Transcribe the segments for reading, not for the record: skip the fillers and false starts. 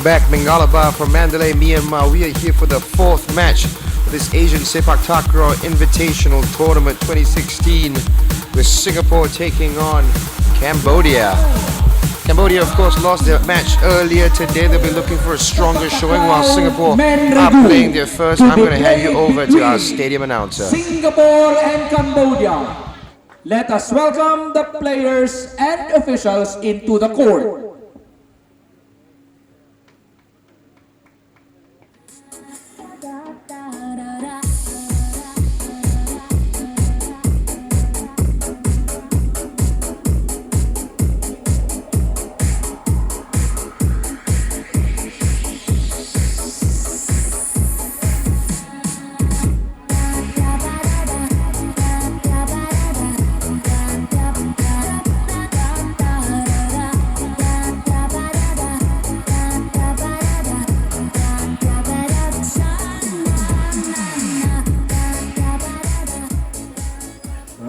Back Mengalaba from Mandalay, Myanmar. We are here for the fourth match of this Asian Sepaktakraw Invitational Tournament 2016 with Singapore taking on Cambodia. Cambodia, of course, lost their match earlier today. They'll be looking for a stronger showing while Singapore are playing their first. I'm going to hand you over to our stadium announcer. Singapore and Cambodia. Let us welcome the players and officials into the court.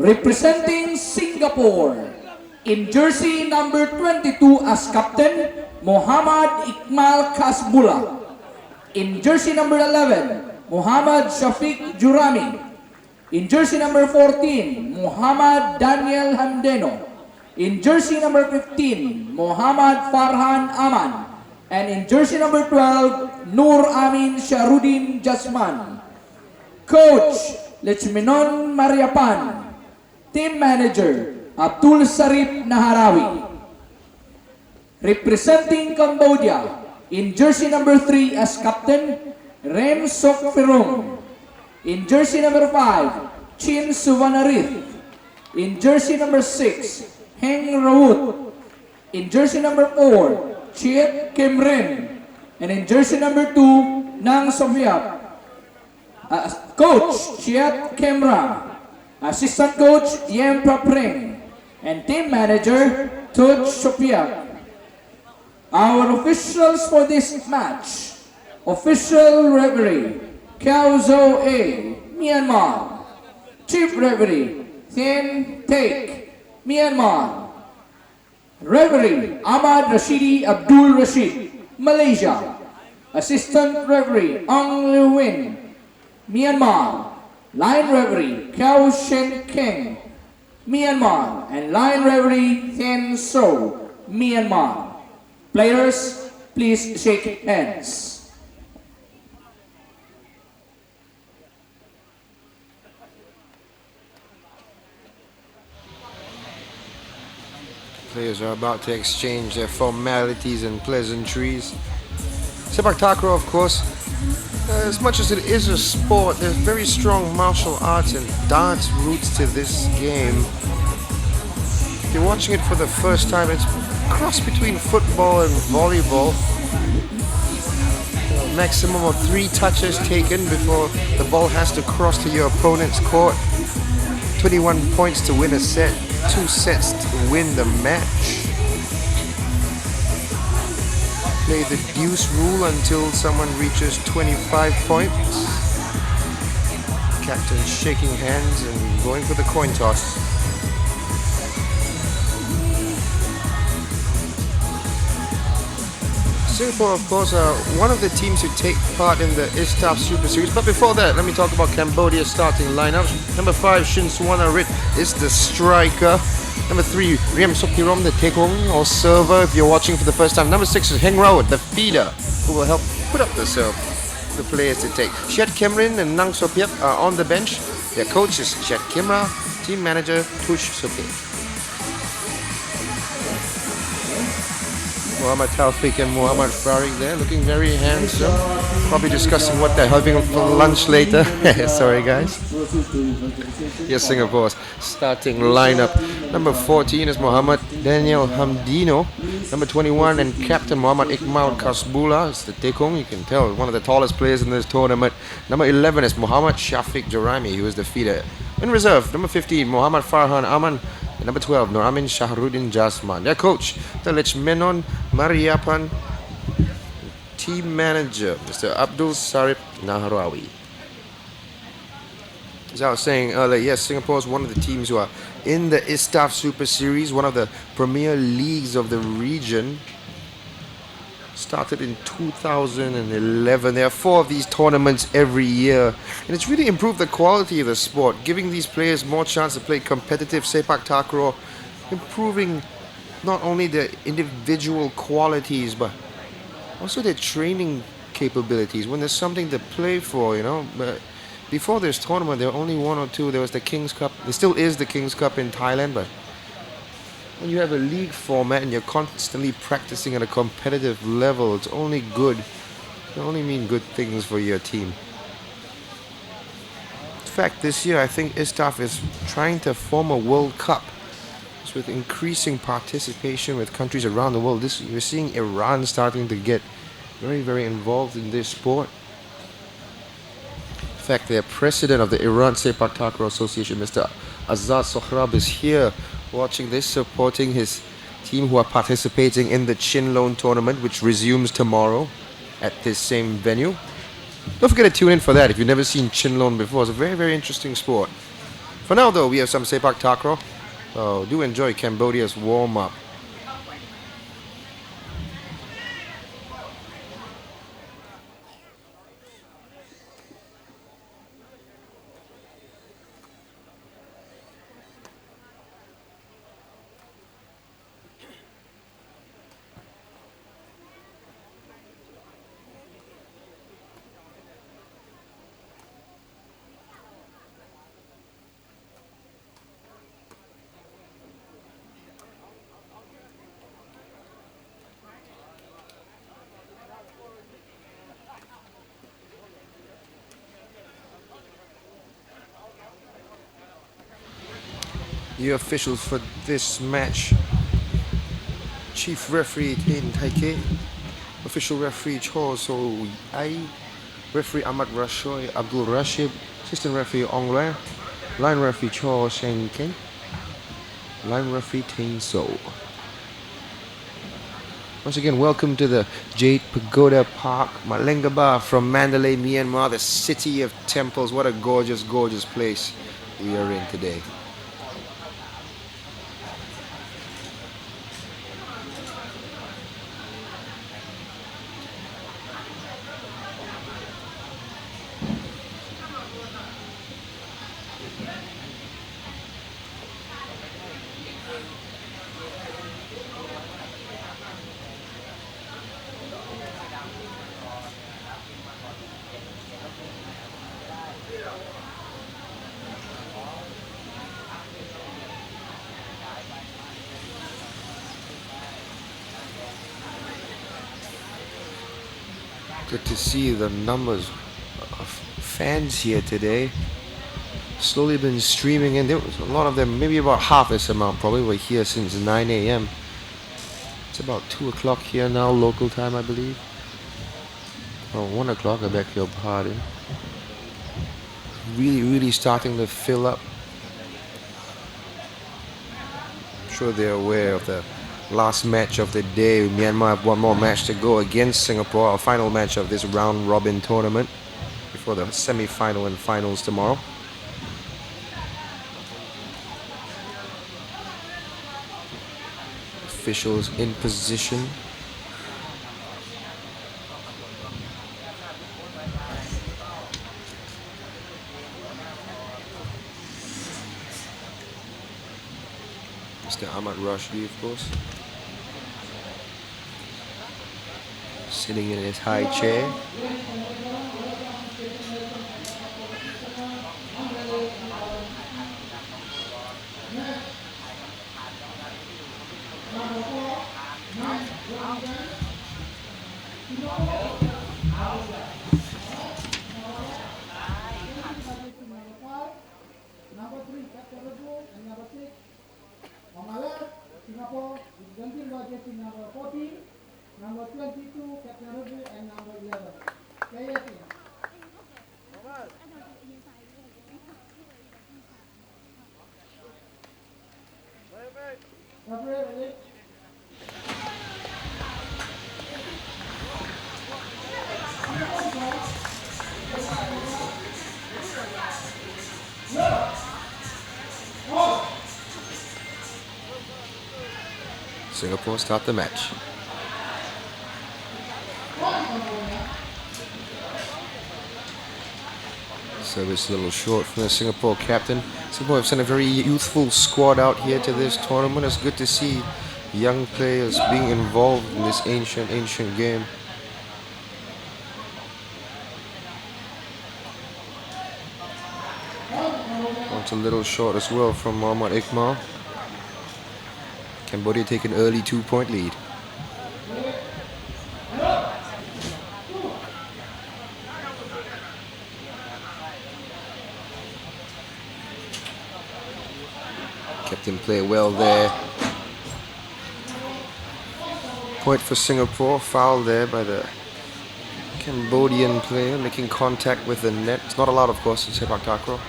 Representing Singapore, in jersey number 22 as captain, Muhammad Iqmal Kasbullah. In jersey number 11, Muhammad Shafiq Jurami. In jersey number 14, Muhammad Daniel Hamdeno. In jersey number 15, Muhammad Farhan Aman. And in jersey number 12, Nur Amin Sharudin Jasman. Coach, Lechmenon Mariapan. Team Manager, Abdul Sarip Naharawi. Representing Cambodia, in jersey number 3 as captain, Rem Sok Firung. In jersey number 5, Chin Suvanarith. In jersey number 6, Heng Rawut. In jersey number 4, Chiet Kimrin. And in jersey number 2, Nang Sofiap. Coach, Chiet Kemra. Assistant Coach, Yem Prapring. And Team Manager, Tuj Sopiak. Our officials for this match. Official Referee, Kiao Zo A, Myanmar. Chief Referee, Thien Take, Myanmar. Referee, Ahmad Rashidi Abdul Rashid, Malaysia. Assistant Referee, Ong Liu Win, Myanmar. Line Referee, Kiao Shen Keng, Myanmar. And Line Referee, Thien So, Myanmar. Players, please shake hands. Players are about to exchange their formalities and pleasantries. Sepaktakraw, of course, as much as it is a sport, there's very strong martial arts and dance roots to this game. If you're watching it for the first time, it's a cross between football and volleyball. A maximum of 3 touches taken before the ball has to cross to your opponent's court. 21 points to win a set, 2 sets to win the match. Play the deuce rule until someone reaches 25 points. Captain shaking hands and going for the coin toss. Singapore, of course, are one of the teams who take part in the ISTAF Super Series. But before that, let me talk about Cambodia's starting lineups. Number 5, Shin Suwanarit is the striker. Number 3, Riem Sokirom, the tekong or server if you're watching for the first time. Number 6 is Heng Rawat, the feeder, who will help put up the serve for the players to take. Chiet Kemrin and Nang Sopiap are on the bench. Their coach is Chiet Kimra, team manager Tush Sopiap. Muhammad Taufik and Muhammad Farik there, looking very handsome. Probably discussing what they're having for lunch later. Sorry guys. Here's Singapore's starting lineup. Number 14 is Muhammad Daniel Hamdino. Number 21 and Captain Muhammad Iqmal Kasbullah. It's the tekong, you can tell, one of the tallest players in this tournament. Number 11 is Muhammad Shafiq Jarami, who is the feeder. In reserve, number 15, Muhammad Farhan Aman. And number 12, Nur Amin Shahrudin Jasman. Their coach, the Lechmenon Mariapan. Team manager, Mr. Abdul Sarip Naharawi. As I was saying earlier, yes, Singapore is one of the teams who are in the ISTAF Super Series, one of the premier leagues of the region. Started in 2011. There are 4 of these tournaments every year, and it's really improved the quality of the sport, giving these players more chance to play competitive Sepaktakraw, improving not only their individual qualities but also their training capabilities. When there's something to play for, But before this tournament, there were only 1 or 2. There was the King's Cup. There still is the King's Cup in Thailand, but when you have a league format and you're constantly practicing at a competitive level, it's only good. It only mean good things for your team. In fact, this year I think ISTAF is trying to form a World Cup. So with increasing participation with countries around the world, we're seeing Iran starting to get very, very involved in this sport. In fact, the president of the Iran Sepaktakraw Association, Mr. Azad Sohrab, is here watching this, supporting his team who are participating in the Chin Loan tournament, which resumes tomorrow at this same venue. Don't forget to tune in for that if you've never seen Chin Loan before. It's a very, very interesting sport. For now, though, we have some Sepaktakraw. So do enjoy Cambodia's warm-up. The officials for this match: Chief Referee Tin Taike, Official Referee Cho So Ai, Referee Ahmad Rashoy Abdul Rashid, Assistant Referee Ong Lue, Line Referee Cho Sheng Ken, Line Referee Ting So. Once again, welcome to the Jade Pagoda Park, Malengaba from Mandalay, Myanmar, the city of temples. What a gorgeous, gorgeous place we are in today. Good to see the numbers of fans here today. Slowly been streaming in. There was a lot of them, maybe about half this amount, probably were here since 9 a.m. It's about 2 o'clock here now, local time, I believe. Oh, 1 o'clock, I beg your pardon. Really, really starting to fill up. I'm sure they're aware of the last match of the day. Myanmar have 1 more match to go against Singapore, our final match of this round robin tournament before the semi-final and finals tomorrow. Officials in position. Mr. Ahmad Rashidi, of course, sitting in his high chair. Singapore is jumping by jersey number 14, number 22, Captain Ruby, and number 11. KSC. Ready? Singapore start the match. Service a little short from the Singapore captain. Singapore have sent a very youthful squad out here to this tournament. It's good to see young players being involved in this ancient game. Wants a little short as well from Mohammad Iqmal. Cambodia take an early 2-point lead. Captain play well there. Point for Singapore. Foul there by the Cambodian player, making contact with the net. It's not allowed, of course, in Sepaktakraw.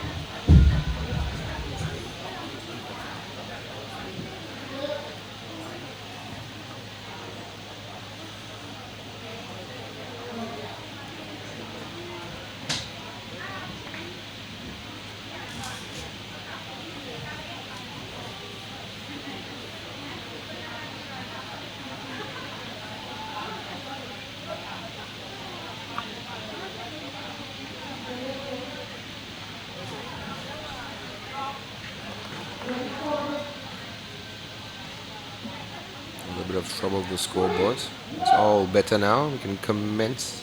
A little bit of trouble with the scoreboard. It's all better now. We can commence.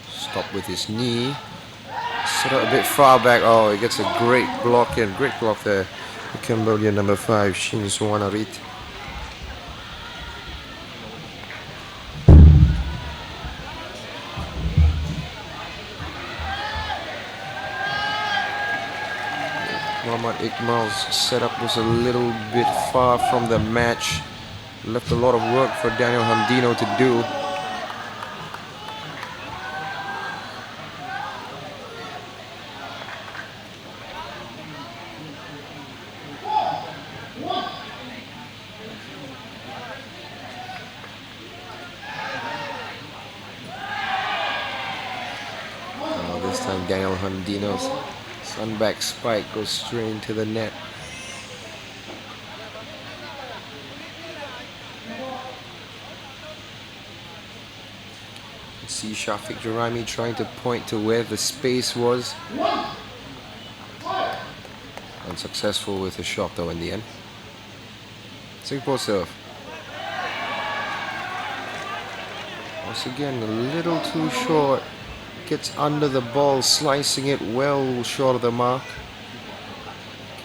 Stop with his knee. Set up a bit far back. Oh, he gets a great block in. Great block there. The Cambodian number 5, Shin Suwanarit. Mohammad Iqmal's setup was a little bit far from the match. Left a lot of work for Daniel Hamdino to do. This time Daniel Hamdino's sunback spike goes straight into the net. See Shafiq Jarimi trying to point to where the space was. Unsuccessful with a shot though in the end. Singapore serve. Once again a little too short. Gets under the ball, slicing it well short of the mark.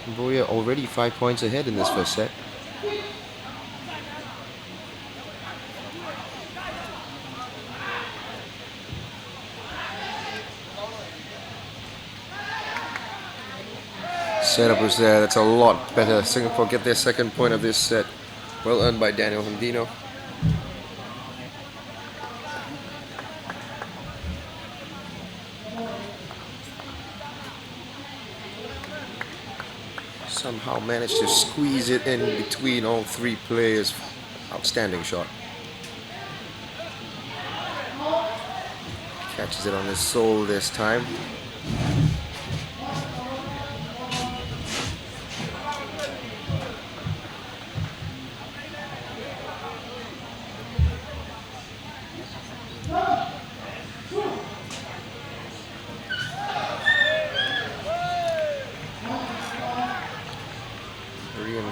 Cambodia already 5 points ahead in this first set. Setup was there, that's a lot better. Singapore get their second point of this set. Well earned by Daniel Hamdino. Somehow managed to squeeze it in between all three players. Outstanding shot. Catches it on his sole this time.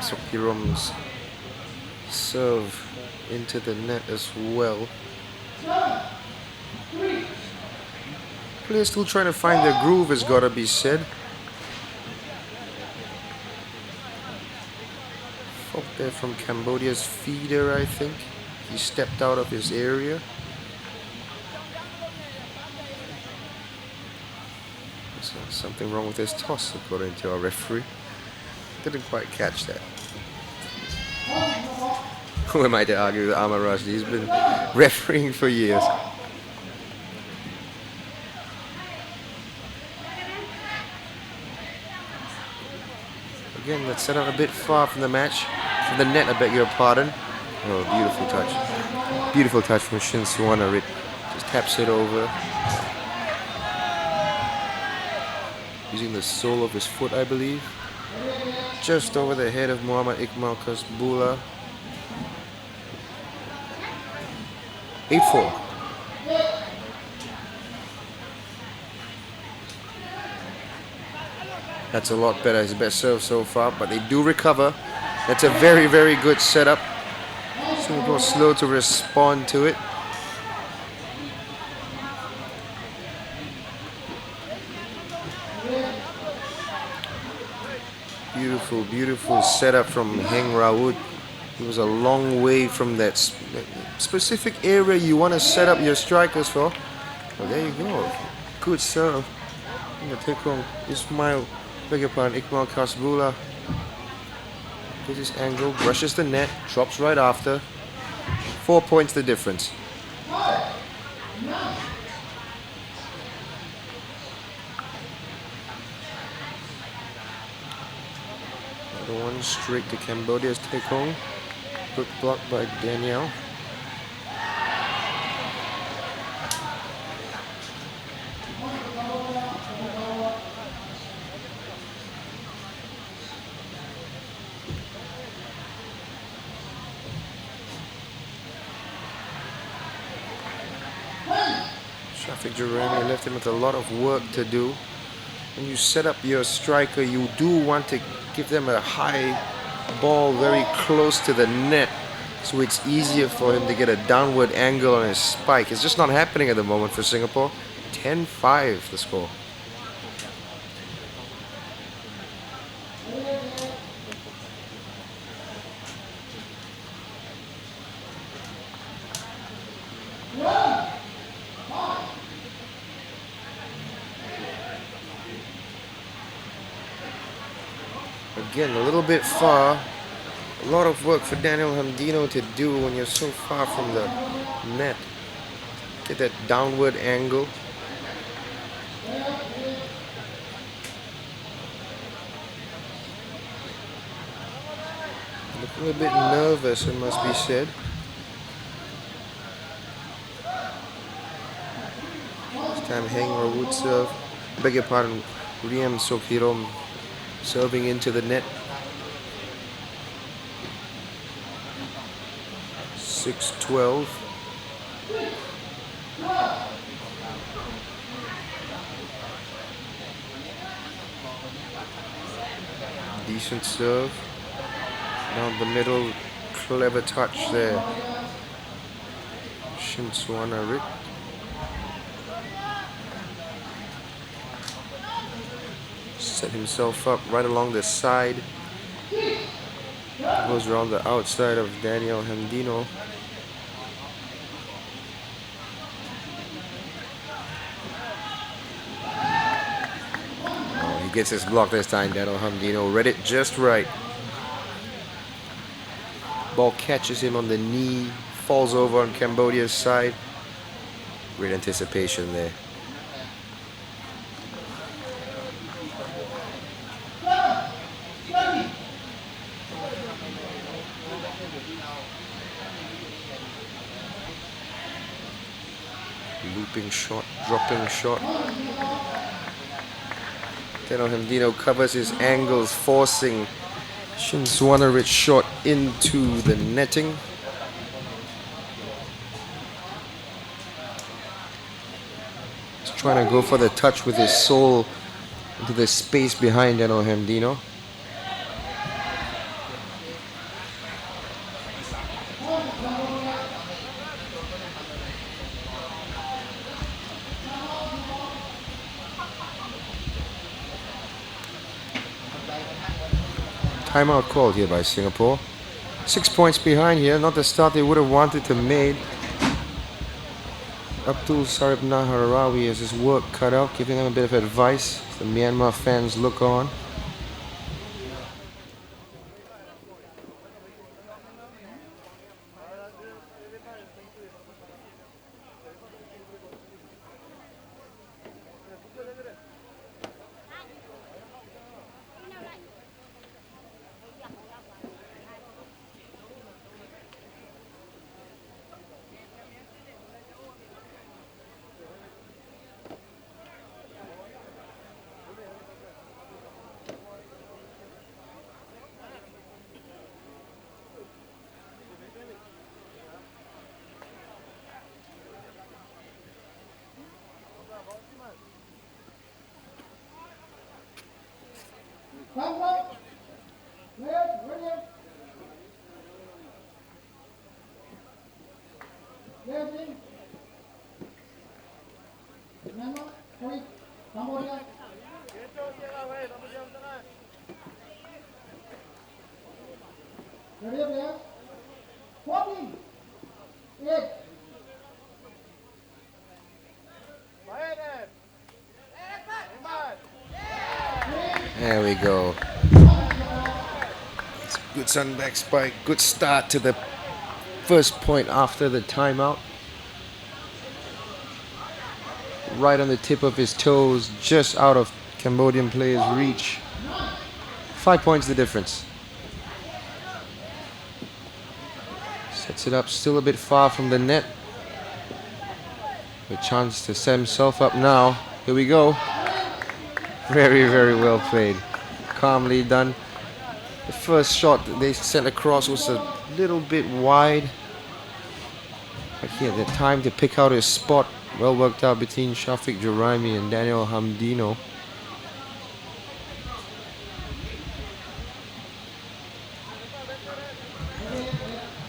Sokirom's serve into the net as well. Players still trying to find their groove, has got to be said. Fault there from Cambodia's feeder, I think. He stepped out of his area. So something wrong with his toss, according to our referee. Didn't quite catch that. Who am I to argue with Amar Rashdi? He's been refereeing for years. Again, that's set up a bit far from the match. From the net, I beg your pardon. Oh, beautiful touch. Beautiful touch from Shin Suwanarit. Just taps it over. Using the sole of his foot, I believe. Just over the head of Mohammad Iqmal Kasbula. 8-4. That's a lot better. His best serve so far, but they do recover. That's a very, very good setup. Singapore slow to respond to it. Beautiful, beautiful setup from Heng Rawood. He was a long way from that specific area you want to set up your strikers for. Well, there you go. Good serve. Take home Ismail, beg your pardon, Iqbal Kasbula. Gets his angle, brushes the net, drops right after. 4 points the difference. Another one straight to Cambodia's take home. Good block by Danielle. Shafiq Jeremy left him with a lot of work to do. When you set up your striker, you do want to give them a high ball very close to the net, so it's easier for him to get a downward angle on his spike. It's just not happening at the moment for Singapore. 10-5 the score. Again, a little bit far. A lot of work for Daniel Hamdino to do when you're so far from the net. Get that downward angle. Looking a bit nervous, it must be said. This time Heng Rawood serve. Beg your pardon, Riem Sokirom serving into the net. 6-12. Decent serve. Down the middle, clever touch there. Shinsuanarit. Set himself up right along the side. Goes around the outside of Daniel Hamdino. Oh, he gets his block this time. Daniel Hamdino read it just right. Ball catches him on the knee, falls over on Cambodia's side. Great anticipation there. Looping shot, dropping shot. Daniel Hamdino covers his angles, forcing Shinsuanarit's shot into the netting. He's trying to go for the touch with his sole into the space behind Daniel Hamdino. Timeout called here by Singapore. 6 points behind here, not the start they would have wanted to made. Abdul Sarib Naharawi has his work cut out, giving them a bit of advice. The Myanmar fans look on. Time up. Players, ready. Players in. Myanmar, sorry, Cambodia. Ready, players? 14, 8. There we go. It's a good sunback spike. Good start to the first point after the timeout. Right on the tip of his toes, just out of Cambodian player's reach. 5 points the difference. Sets it up, still a bit far from the net. A chance to set himself up now. Here we go. Very, very well played. Calmly done. The first shot that they sent across was a little bit wide. But he had the time to pick out his spot. Well worked out between Shafiq Juraimi and Daniel Hamdino.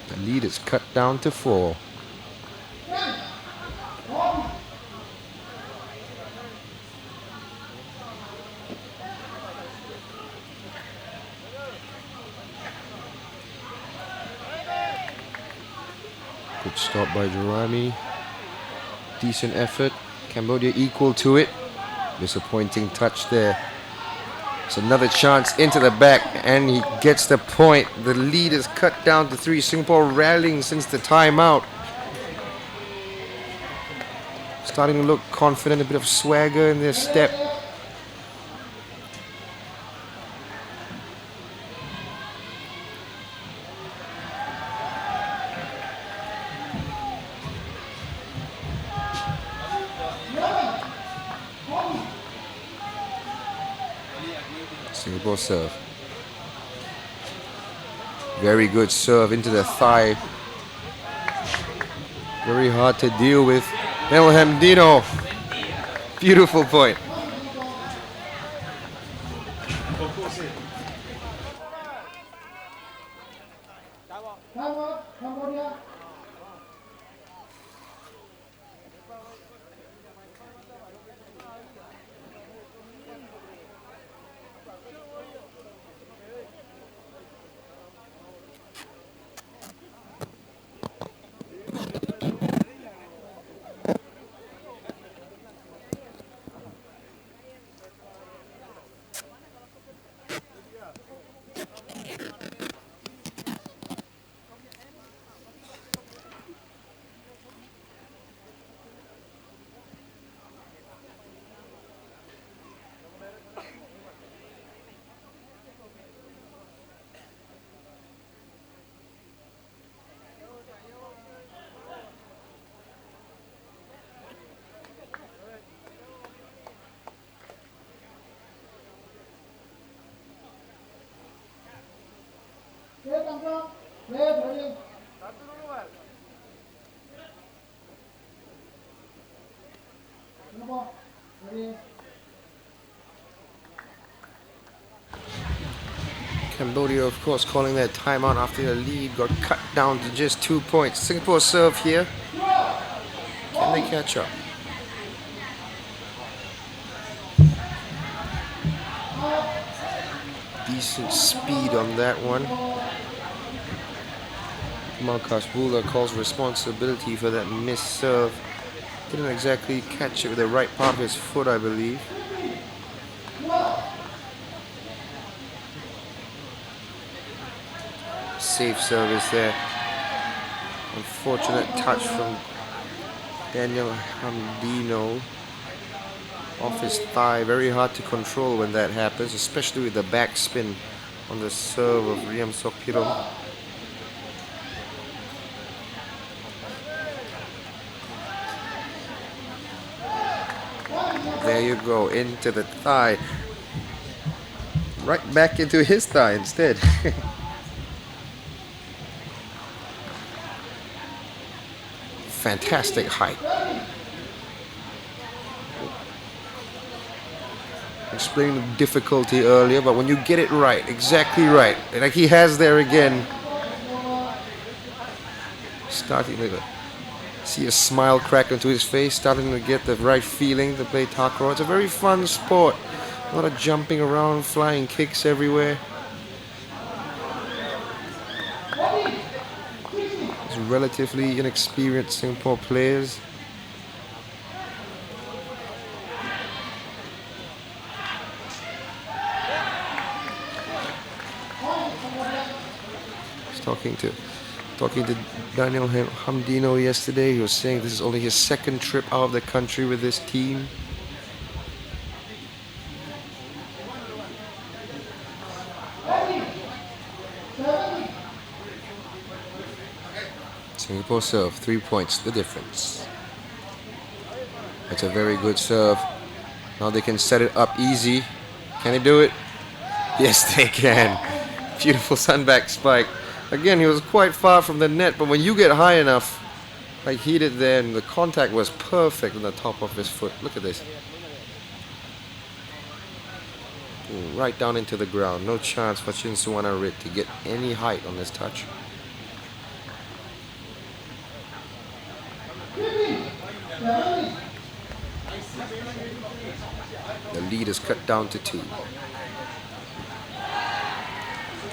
The lead is cut down to 4. Good stop by Juraimi. Decent effort. Cambodia equal to it. Disappointing touch there. It's another chance into the back and he gets the point. The lead is cut down to 3. Singapore rallying since the timeout. Starting to look confident, a bit of swagger in their step. Singapore serve. Very good serve into the thigh. Very hard to deal with. El Hamdino. Beautiful point. Time up, Cambodia. Players, control. Players, ready. Singapore, ready. Cambodia, of course, calling their timeout after the lead got cut down to just 2 points. Singapore serve here. Can they catch up? Decent speed on that one. Marcus Bula calls responsibility for that missed serve. Didn't exactly catch it with the right part of his foot, I believe. Safe service there. Unfortunate touch from Daniel Hamdino off his thigh. Very hard to control when that happens, especially with the backspin on the serve of Riam Sokpirom. There you go, into the thigh. Right back into his thigh instead. Fantastic height. Explaining the difficulty earlier, but when you get it right, exactly right, like he has there again, starting to see a smile crack into his face, starting to get the right feeling to play takraw. It's a very fun sport. A lot of jumping around, flying kicks everywhere. It's relatively inexperienced Singapore players. Talking to Daniel Hamdino yesterday. He was saying this is only his second trip out of the country with this team. Singapore serve, 3 points, the difference. That's a very good serve. Now they can set it up easy. Can they do it? Yes, they can. Beautiful sunback spike. Again, he was quite far from the net, but when you get high enough, like he did there, and the contact was perfect on the top of his foot. Look at this. Ooh, right down into the ground. No chance for Chin Suwanarit to get any height on this touch. The lead is cut down to 2.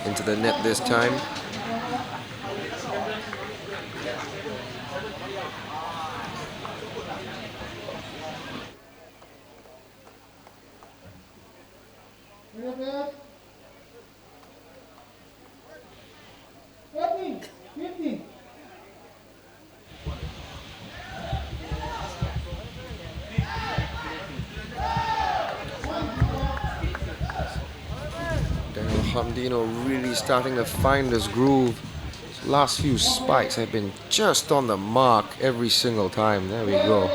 Into the net this time. Hamdino really starting to find this groove. His last few spikes have been just on the mark every single time. There we go.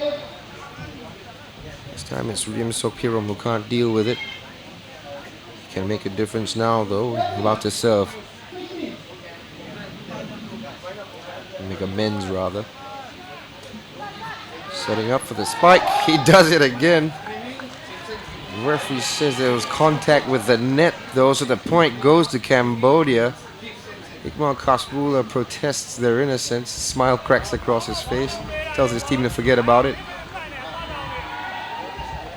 This time it's Rim Sokpirom who can't deal with it. He can make a difference now though. About to serve. Make amends rather. Setting up for the spike. He does it again. The referee says there was contact with the net though, so the point goes to Cambodia. Iqbal Kasbula protests their innocence. Smile cracks across his face. Tells his team to forget about it.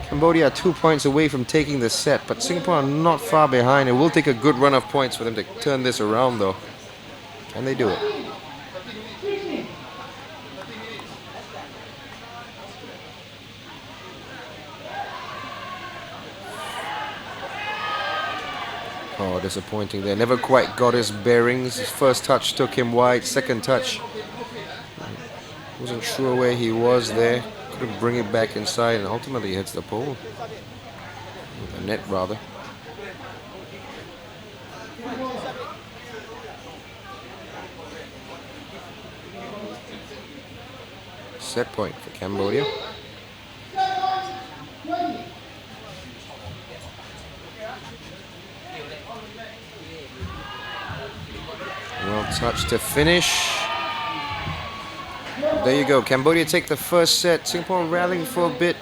Cambodia are 2 points away from taking the set, but Singapore are not far behind. It will take a good run of points for them to turn this around though. Can they do it? Oh, disappointing there. Never quite got his bearings. His first touch took him wide. Second touch, wasn't sure where he was there. Couldn't bring it back inside, and ultimately hits the pole. The net, rather. Set point for Cambodia. Well touched to finish. There you go. Cambodia take the first set. Singapore rallying for a bit,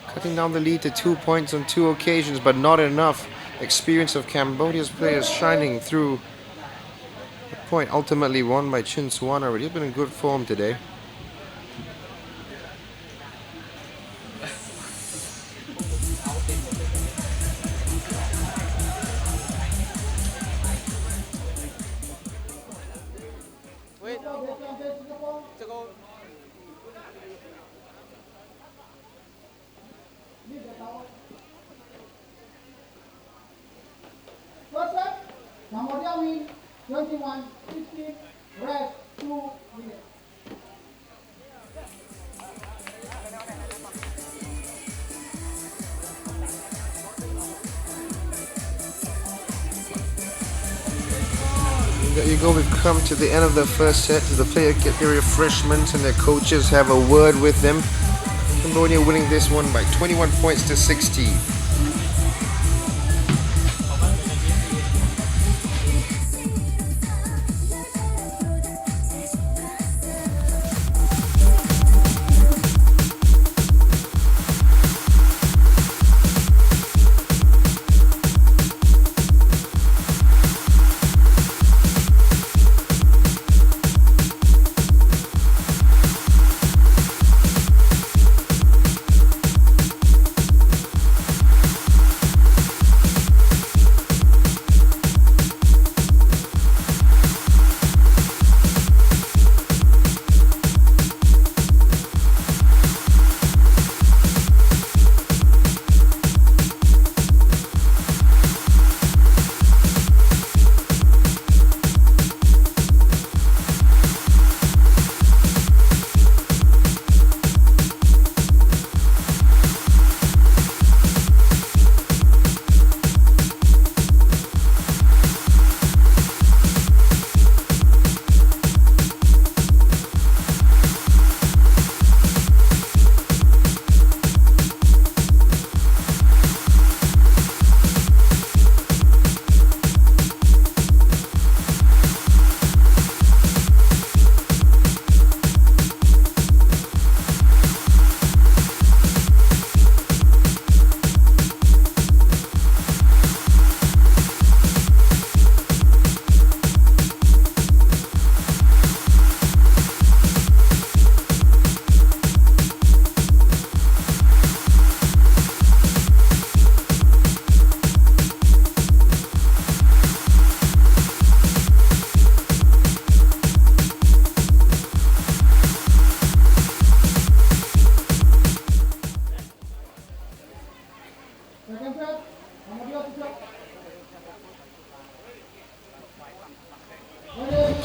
cutting down the lead to 2 points on 2 occasions, but not enough. Experience of Cambodia's players shining through. The point ultimately won by Chin Suwanarit. He's been in good form today. First set, Cambodia win 21-16, rest 2 minutes. There you go, we've come to the end of the first set. The players get their refreshments and their coaches have a word with them. Cambodia winning this one by 21 points to 16.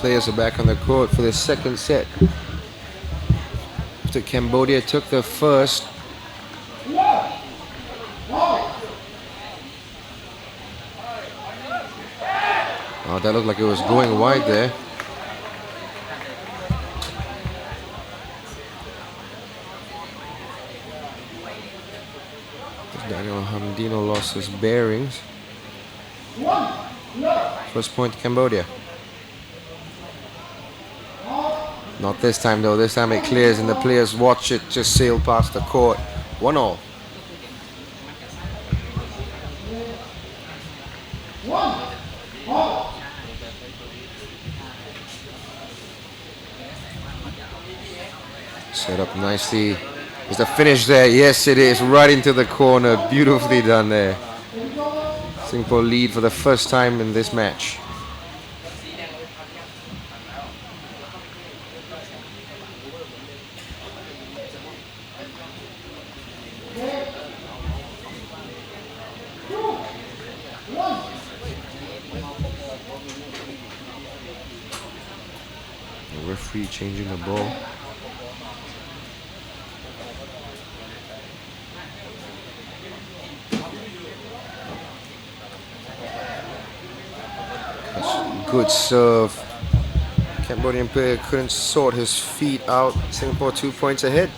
players are back on the court for the second set. After Cambodia took the first. Oh, that looked like it was going wide there. Daniel Hamdino lost his bearings. First point to Cambodia. Not this time though, this time it clears and the players watch it just sail past the court. 1-all. Set up nicely. Is the finish there? Yes, it is. Right into the corner. Beautifully done there. Singapore lead for the first time in this match. The referee changing the ball. Good serve. Cambodian player couldn't sort his feet out. Singapore 2 points ahead.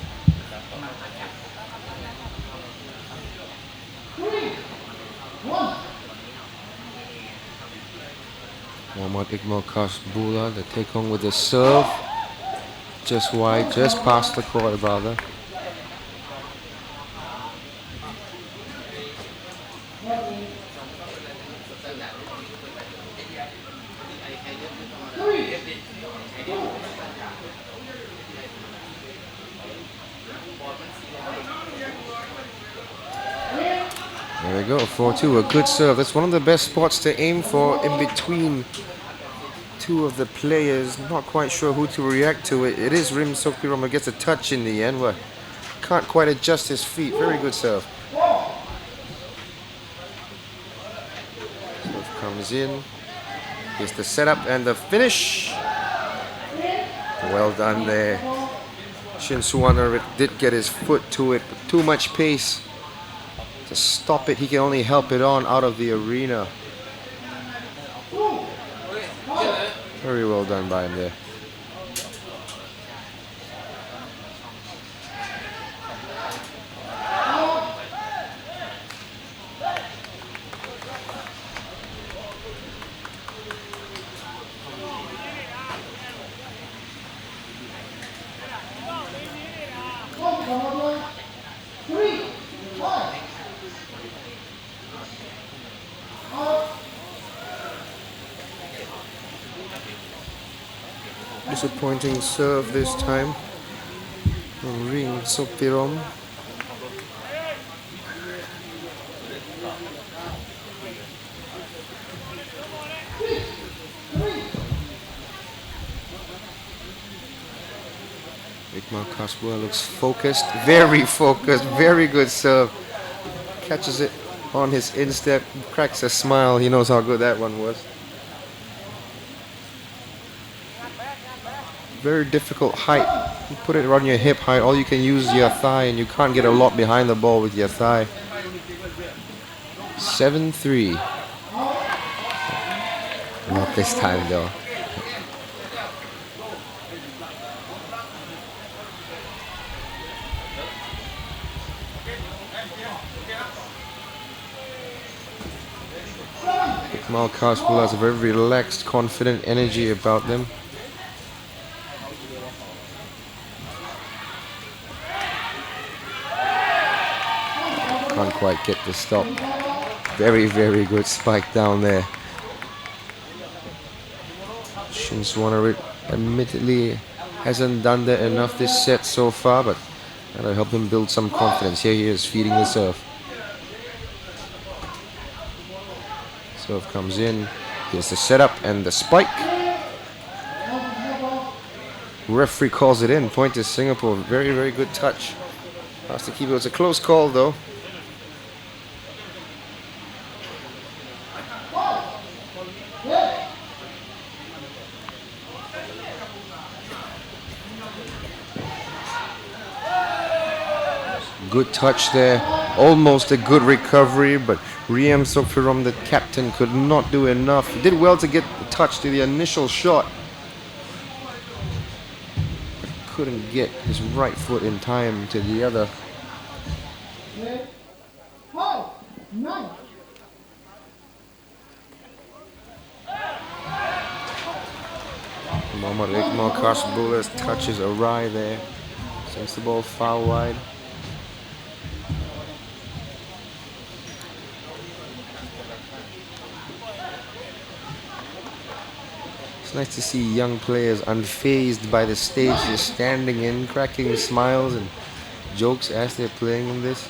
Muhammad Iqbal Kasbula, the take on with the serve. Just wide, just past the court rather. There we go, 4-2, a good serve. That's one of the best spots to aim for in between two of the players. Not quite sure who to react to it. It is Rim Sokpirom who gets a touch in the end, but can't quite adjust his feet. Very good serve. Serve comes in. Here's the setup and the finish. Well done there. Shin Suwanarit did get his foot to it, but too much pace to stop it. He can only help it on out of the arena. Very well done by him there. Disappointing serve this time from Ring Sokpirom. Iqbal Kasbula looks focused, very focused, very good serve. Catches it on his instep, cracks a smile. He knows how good that one was. Very difficult height. You put it around your hip height, all you can use is your thigh, and you can't get a lot behind the ball with your thigh. 7-3. Not this time though. Iqbal Kasbula has a very relaxed, confident energy about them. Can't quite get the stop. Very, very good spike down there. Shin Suwanarit admittedly hasn't done that enough this set so far, but that'll help him build some confidence. Here he is feeding the serve. Serve comes in. Here's the setup and the spike. Referee calls it in. Point to Singapore. Very, very good touch. Has to keep it. It's a close call though. Good touch there. Almost a good recovery, but Riem Sokpirom, the captain, could not do enough. He did well to get the touch to the initial shot. Couldn't get his right foot in time to the other. 5, 9. Mohammad Iqbal Kasbula's touch is awry there. Sends the ball foul wide. It's nice to see young players unfazed by the stage they're standing in, cracking smiles and jokes as they're playing in this.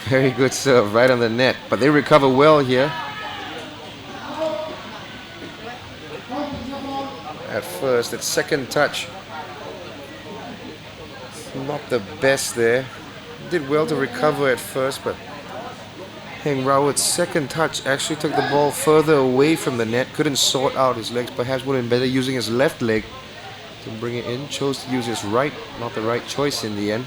Very good serve right on the net, but they recover well here. At first, that second touch, not the best there. Did well to recover at first, but Heng Rawat's second touch actually took the ball further away from the net. Couldn't sort out his legs. Perhaps would have been better using his left leg to bring it in. Chose to use his right. Not the right choice in the end.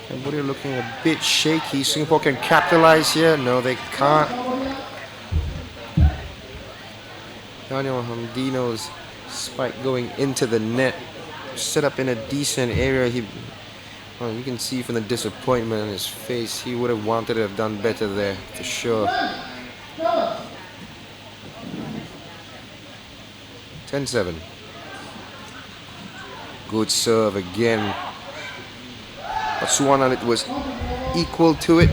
Cambodia looking a bit shaky. Singapore can capitalize here. No, they can't. Daniel Hamdino's spike going into the net. Set up in a decent area. Well, you can see from the disappointment on his face, he would have wanted to have done better there, for sure. 10-7. Good serve again. But Suwanalit was equal to it.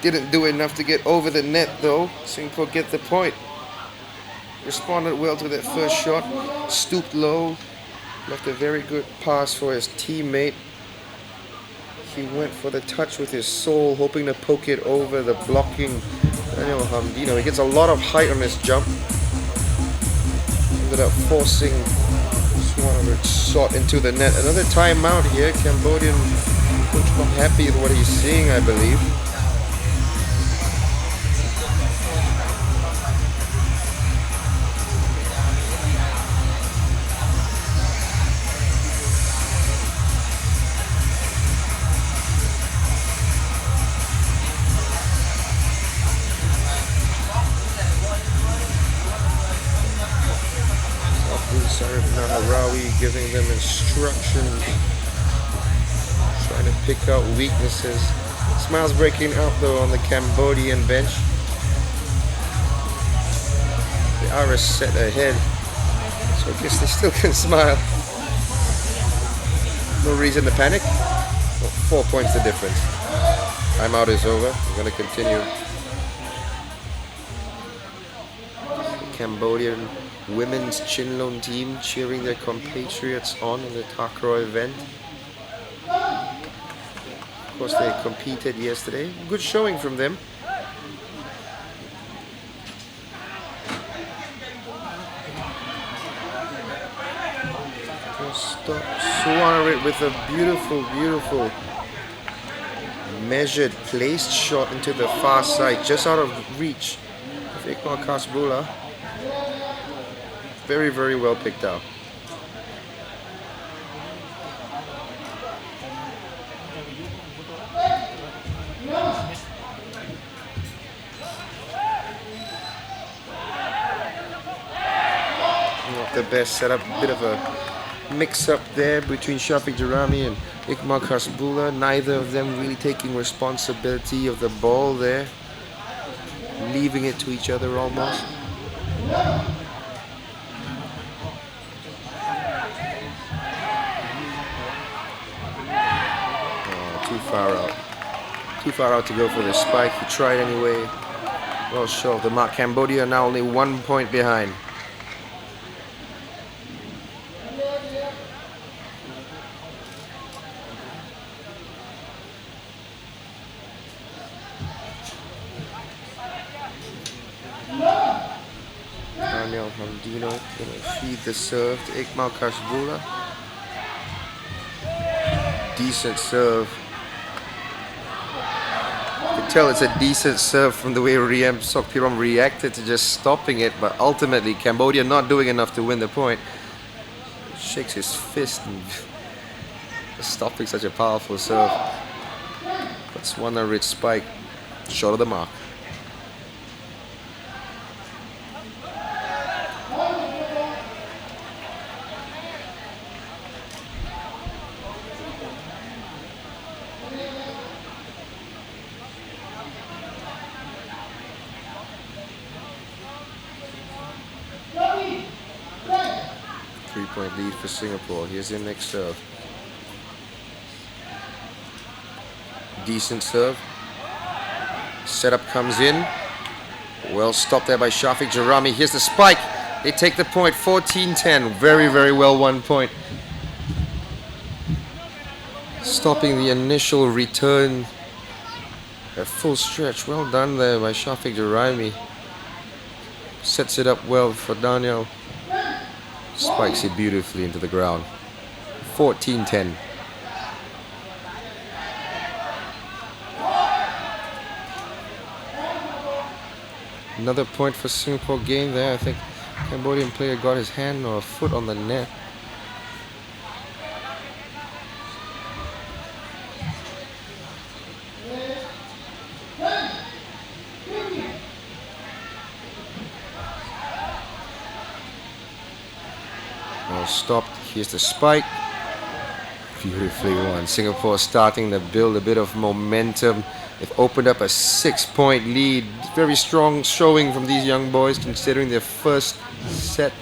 Didn't do enough to get over the net though. Singapore get the point. Responded well to that first shot. Stooped low. Left a very good pass for his teammate. He went for the touch with his sole, hoping to poke it over the blocking Daniel Hamdino. He gets a lot of height on his jump. Ended up forcing Suwanalit shot into the net. Another timeout here. Cambodian coach not happy with what he's seeing, I believe. Giving them instructions, trying to pick out weaknesses. Smiles breaking out though on the Cambodian bench. They are a set ahead, so I guess they still can smile. No reason to panic. Well, 4 points the difference. Timeout is over. We're going to continue. The Cambodian women's Chinlon team cheering their compatriots on in the Takraw event. Of course, they competed yesterday. Good showing from them. Stop Suwanarit with a beautiful measured placed shot into the far side, just out of reach of Iqbal Kasbula. Very well picked out. Not the best setup, bit of a mix-up there between Shafiq Jarami and Iqbal Kasbula. Neither of them really taking responsibility of the ball there, leaving it to each other almost. Too far out to go for the spike. He tried anyway. Well short of the mark. Cambodia now only 1 point behind. Daniel Hamdino gonna feed the serve to Iqbal Kasbula. Decent serve. You can tell it's a decent serve from the way Riem Sokpirom reacted to just stopping it, but ultimately Cambodia not doing enough to win the point. shakes his fist and stopping such a powerful serve. Botswana rich spike, short of the mark. Three-point lead for Singapore. Here's their next serve. Decent serve. Setup comes in. Well stopped there by Shafiq Jarami. Here's the spike. They take the point. 14-10. Very, very well won point. Stopping the initial return at full stretch. Well done there by Shafiq Jarami. Sets it up well for Daniel. Spikes it beautifully into the ground. 14-10. Another point for Singapore game there. I think Cambodian player got his hand or a foot on the net. Well stopped. Here's the spike. Beautifully won. Singapore starting to build a bit of momentum. They've opened up a 6-point lead. Very strong showing from these young boys considering their first set.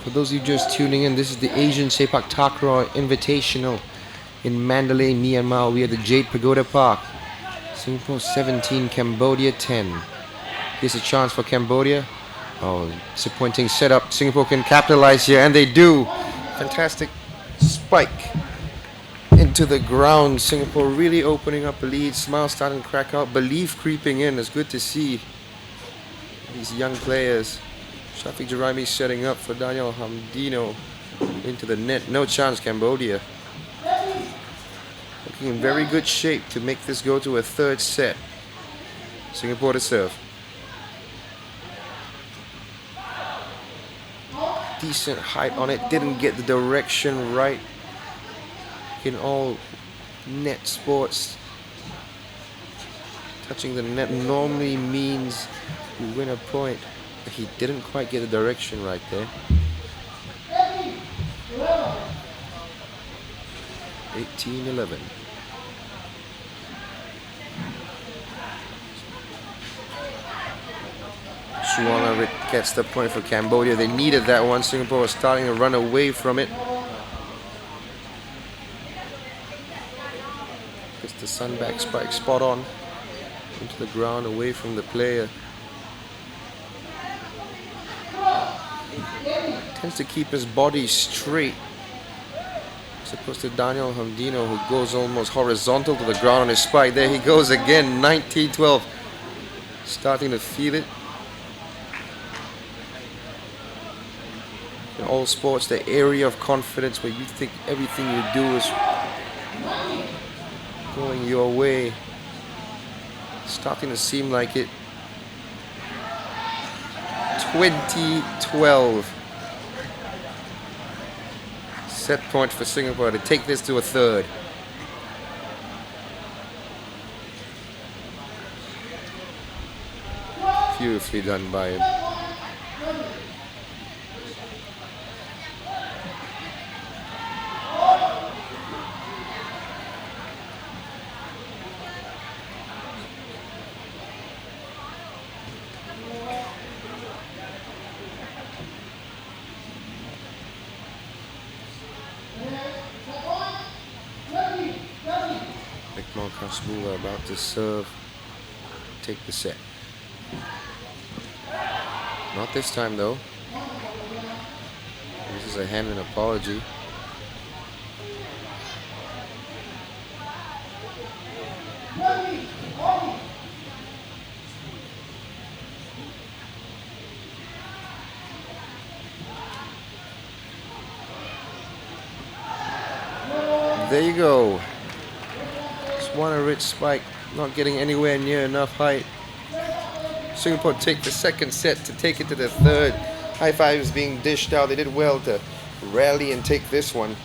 For those of you just tuning in, this is the Asian Sepaktakraw Invitational in Mandalay, Myanmar. We are at the Jade Pagoda Park. Singapore 17, Cambodia 10. Here's a chance for Cambodia. Oh, disappointing setup. Singapore can capitalize here, and they do. Fantastic spike into the ground. Singapore really opening up a lead. Smile starting to crack out. Belief creeping in. It's good to see these young players. Shafiq Jarami setting up for Daniel Hamdino into the net. No chance, Cambodia. Looking in very good shape to make this go to a third set. Singapore to serve. Decent height on it. Didn't get the direction right. In all net sports, touching the net normally means you win a point. He didn't quite get the direction right there. 18-11. Suwana gets the point for Cambodia. They needed that one. Singapore was starting to run away from it. Gets the sunback spike spot on into the ground away from the player. Tends to keep his body straight, as opposed to Daniel Hamdino, who goes almost horizontal to the ground on his spike. There he goes again, 19-12. Starting to feel it. In all sports, the area of confidence where you think everything you do is going your way, starting to seem like it. 20-12. Set point for Singapore to take this to a third. Beautifully done by him. Kasbula about to serve, take the set. Not this time though. This is a hand and apology. there you go. Swannarit spike not getting anywhere near enough height. Singapore take the second set to take it to the third. High fives being dished out. They did well to rally and take this one.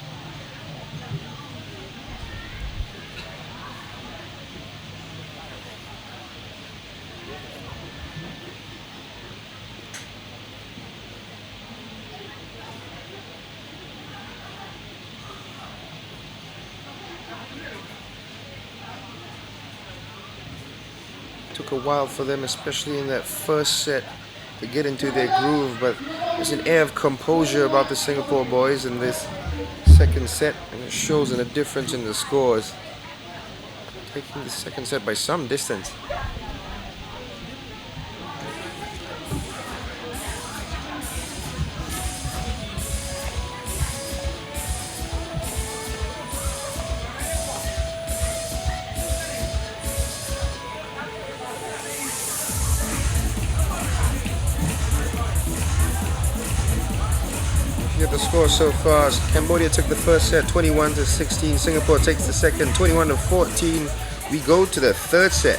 Took a while for them, especially in that first set, to get into their groove, but there's an air of composure about the Singapore boys in this second set, and it shows in a difference in the scores. Taking the second set by some distance. The score so far, Cambodia took the first set 21-16, Singapore takes the second 21-14. We go to the third set.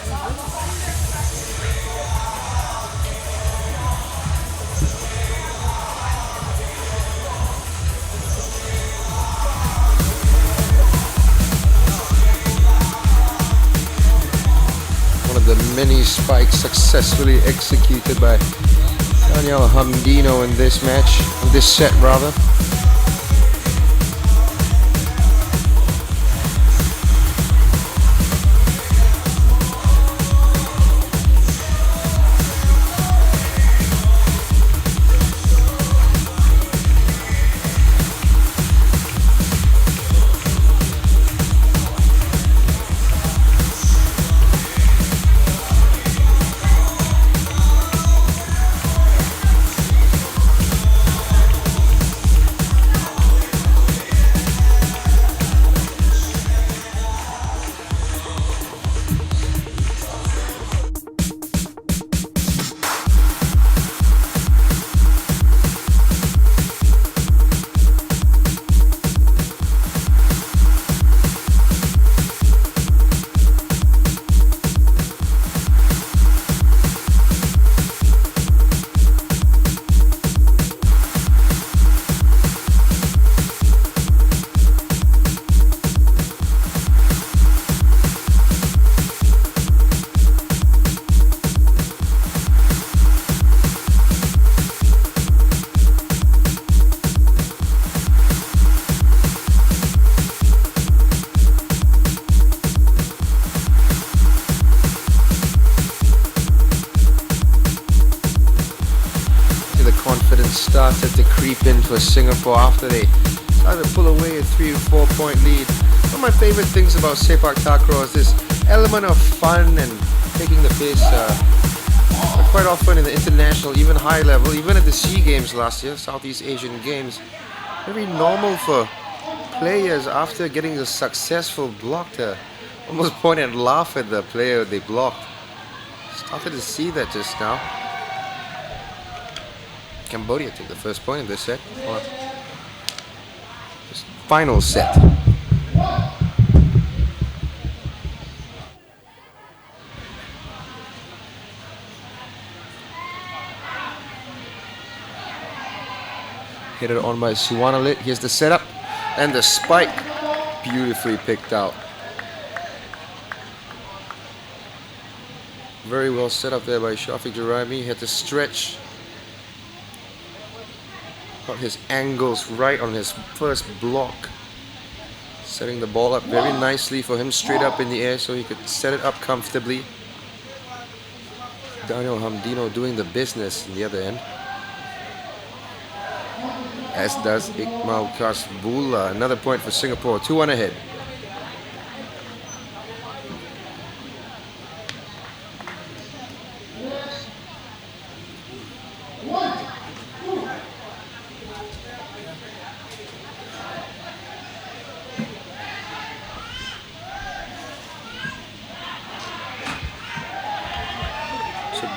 One of the many spikes successfully executed by Daniel Hamdino in this match, in this set rather. Started to creep in for Singapore after they started to pull away a 3 or 4 point lead. One of my favorite things about Sepaktakraw is this element of fun and taking the piss. Quite often in the international, even high level, even at the SEA Games last year, Southeast Asian Games, very normal for players after getting a successful block to almost point and laugh at the player they blocked. Started to see that just now. Cambodia took the first point in this set, or this final set. Hit it on by Suwanalit. Here's the setup and the spike, beautifully picked out. Very well set up there by Shafiq Juraimi. Had to stretch. Got his angles right on his first block. Setting the ball up very nicely for him straight up in the air so he could set it up comfortably. Daniel Hamdino doing the business in the other end. As does Iqmal Kasbullah. Another point for Singapore, 2-1 ahead.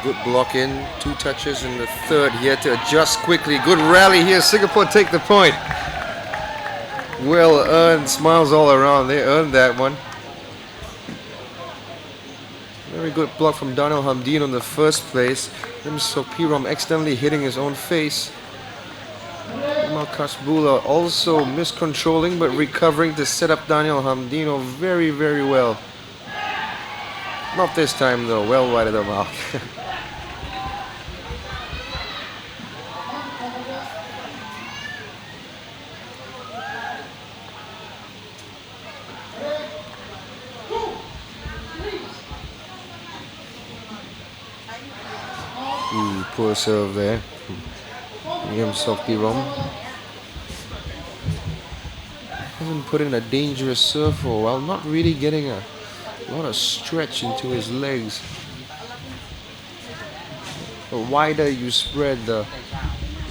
Good block in, 2 touches in the third here to adjust quickly. Good rally here, Singapore take the point. Well earned, smiles all around. They earned that one. Very good block from Daniel Hamdin on the first place. Then Sopirom accidentally hitting his own face. Marcus Bula also miscontrolling but recovering to set up Daniel Hamdino very, very well. Not this time though, well wide of the mouth. Ooh, poor serve there. Himself be wrong. Hasn't put in a dangerous serve for a while, not really getting a lot of stretch into his legs. The wider you spread, the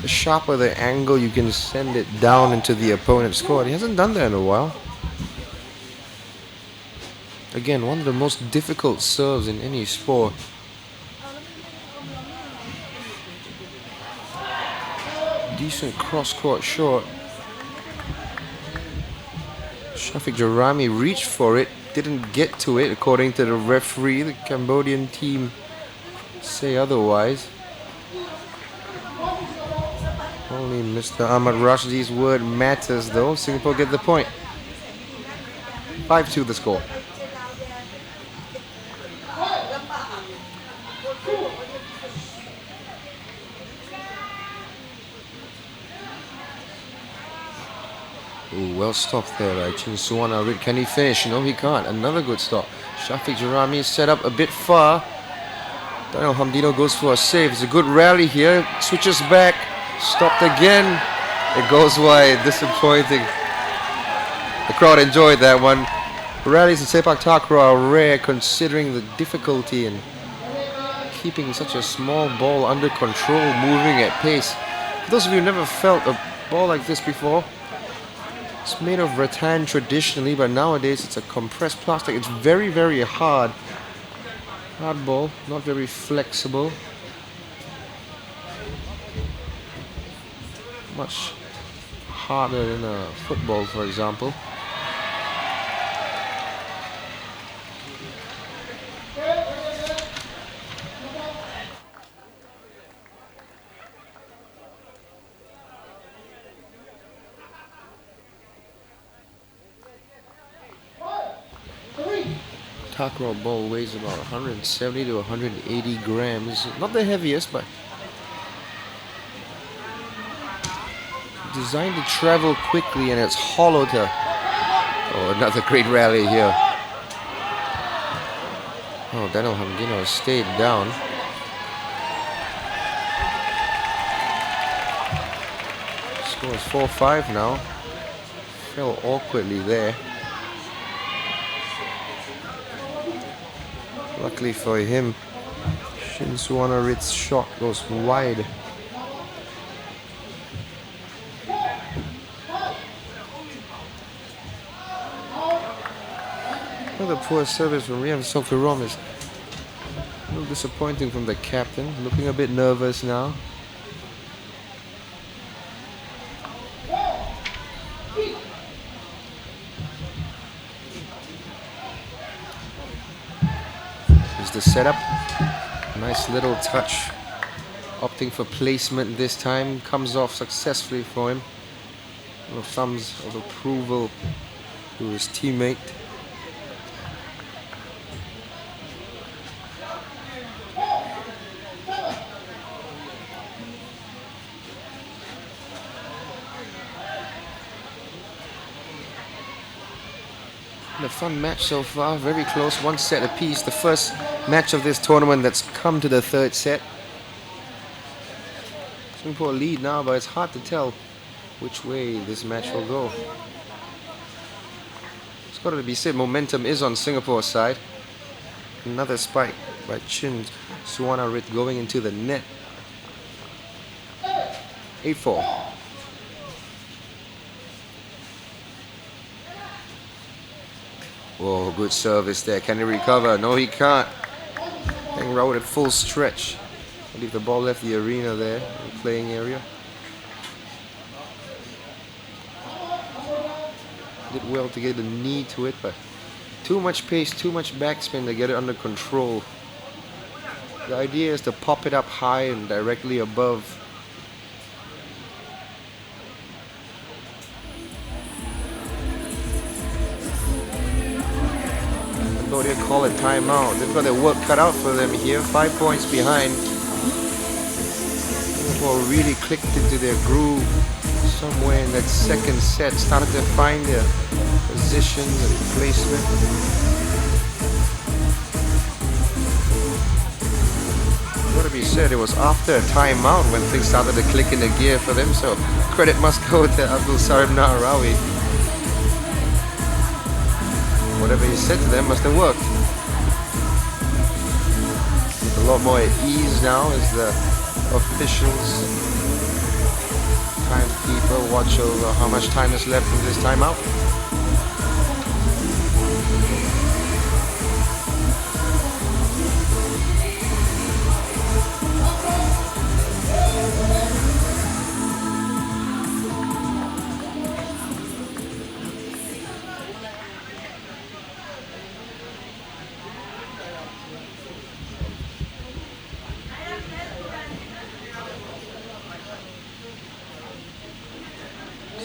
sharper the angle you can send it down into the opponent's court. He hasn't done that in a while. Again, one of the most difficult serves in any sport. Decent cross-court shot. Shafiq Jarami reached for it, didn't get to it according to the referee. The Cambodian team say otherwise. Only Mr. Ahmad Rashdi's word matters though. Singapore get the point. 5-2 the score. Ooh, well stopped there by Chin Suwana. Can he finish? No, he can't. Another good stop. Shafiq Jarami set up a bit far. Daniel Hamdino goes for a save. It's a good rally here. Switches back. Stopped again. It goes wide. Disappointing. The crowd enjoyed that one. Rallies in Sepaktakraw are rare considering the difficulty in keeping such a small ball under control, moving at pace. For those of you who never felt a ball like this before, it's made of rattan traditionally, but nowadays it's a compressed plastic. It's very, very hard. Hard ball, not very flexible. Much harder than a football, for example. Takraw ball weighs about 170 to 180 grams. Not the heaviest, but designed to travel quickly, and it's hollow to... Oh, another great rally here. Oh, Daniel Hamdino has stayed down. Score is 4-5 now. Fell awkwardly there. Luckily for him, Shin Suwanarit's shot goes wide. Another poor service from Riam Sofirom is a little disappointing from the captain, looking a bit nervous now. The setup, nice little touch, opting for placement this time, comes off successfully for him. Thumbs of approval to his teammate. A fun match so far, very close, one set apiece. The first match of this tournament that's come to the third set. Singapore lead now, but it's hard to tell which way this match will go. It's got to be said, momentum is on Singapore's side. Another spike by Chin Suwanarit going into the net. 8-4. Whoa, good service there. Can he recover? No, he can't. Hang round at full stretch. I believe the ball left the arena there, the playing area. did well to get a knee to it, but too much pace, too much backspin to get it under control. The idea is to pop it up high and directly above. Cambodia call it timeout. They've got their work cut out for them here. 5 points behind. Singapore really clicked into their groove somewhere in that second set. Started to find their position and placement. Got to be said, it was after a timeout when things started to click into gear for them. So credit must go to Abdul Sarim Nahrawi. Whatever he said to them must have worked. A lot more at ease now as the officials, timekeeper, watch over how much time is left in this timeout.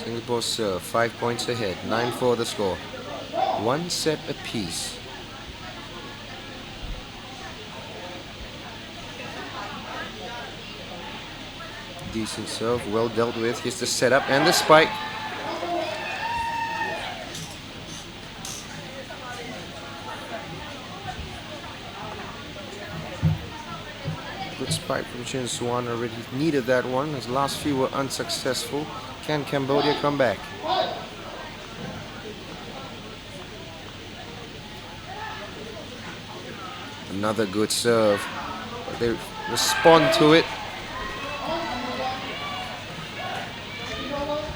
Singapore's 5 points ahead, 9-4 the score. 1 set apiece. Decent serve, well dealt with. Here's the setup and the spike. Good spike from Chin Suwan, already needed that one. His last few were unsuccessful. Can Cambodia come back? Another good serve. But they respond to it.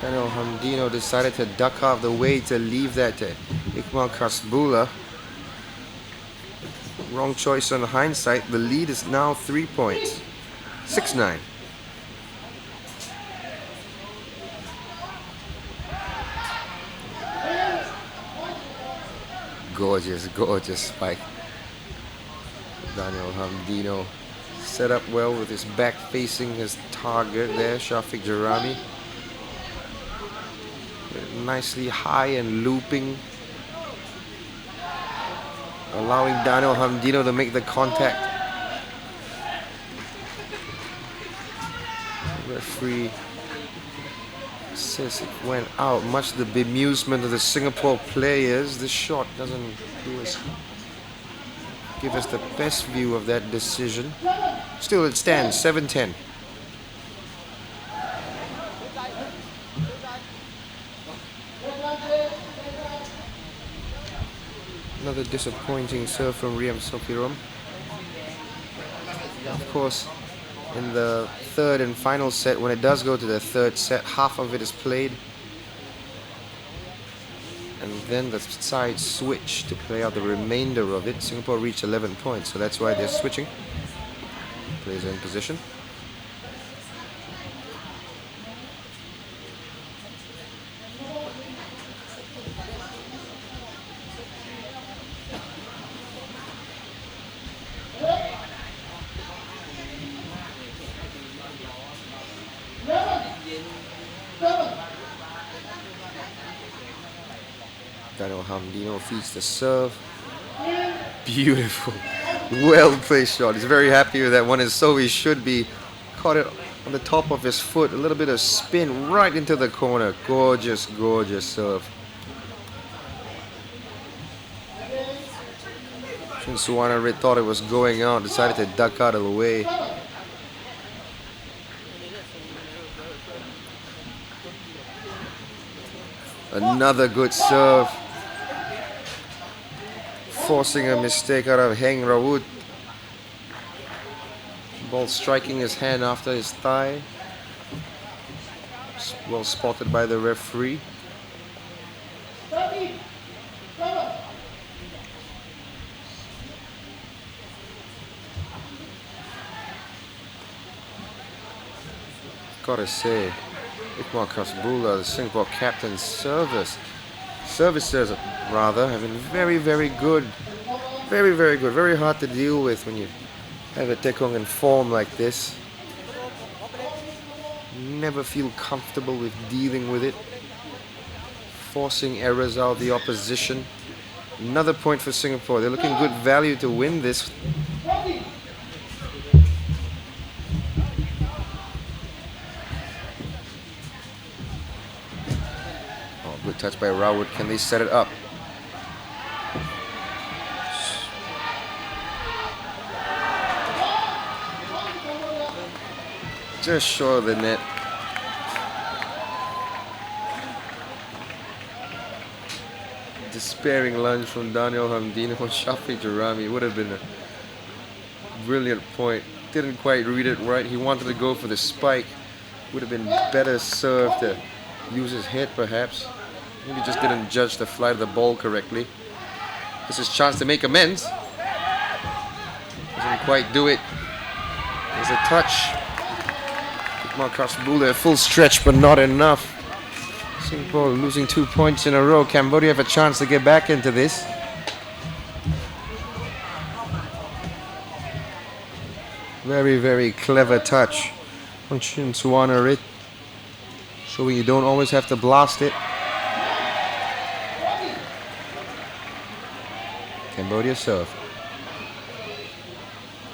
Daniel Hamdino decided to duck out of the way to leave that to Iqmal Kasbula. Wrong choice on hindsight. The lead is now 3 points. 6-9. Gorgeous, gorgeous spike. Daniel Hamdino set up well with his back facing his target there, Shafiq Jarami. Nicely high and looping, allowing Daniel Hamdino to make the contact. Referee says it went out, much to the bemusement of the Singapore players. This shot doesn't give us the best view of that decision. Still it stands, 7-10. Another disappointing serve from Riam Sopirom. Of course, in the third and final set, when it does go to the third set, half of it is played. And then the sides switch to play out the remainder of it. Singapore reached 11 points, so that's why they're switching. Players in position. Daniel Hamdino feeds the serve. Beautiful. Well placed shot. He's very happy with that one, and so he should be. Caught it on the top of his foot. A little bit of spin right into the corner. Gorgeous, gorgeous serve. Chin Suwana thought it was going out, decided to duck out of the way. Another good serve. Forcing a mistake out of Heng Rawoot. Ball striking his hand after his thigh. Well spotted by the referee. Gotta say, Iqmal Kasbula, the Singapore captain's service services rather, have been very, very good. Very, very good. Very hard to deal with when you have a tekong in form like this. Never feel comfortable with dealing with it. Forcing errors out of the opposition. Another point for Singapore. They're looking good value to win this. Oh, good touch by Rawood. Can they set it up? Just short of the net. Despairing lunge from Daniel Hamdino on Shafi Jarami. Would have been a brilliant point. Didn't quite read it right. He wanted to go for the spike. Would have been better served to use his head perhaps. Maybe just didn't judge the flight of the ball correctly. This is a chance to make amends. Doesn't quite do it. There's a touch. Marcus Bula, full stretch, but not enough. Singapore losing 2 points in a row. Cambodia have a chance to get back into this. Very, very clever touch from Chin Suwanarit. Showing you don't always have to blast it. Cambodia serve.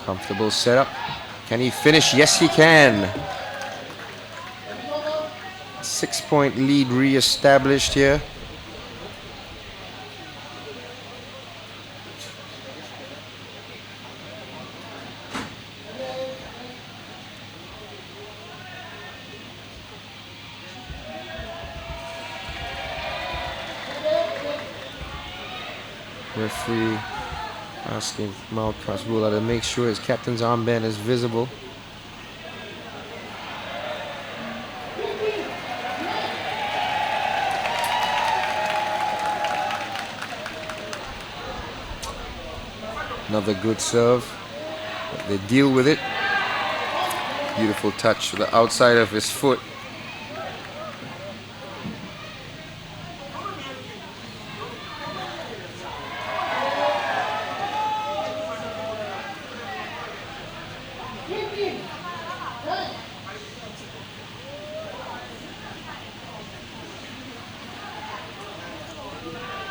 Comfortable setup. Can he finish? Yes, he can. 6-point lead re-established here. Referee asking Mal Prasbula to make sure his captain's armband is visible. Another good serve. They deal with it. Beautiful touch to the outside of his foot.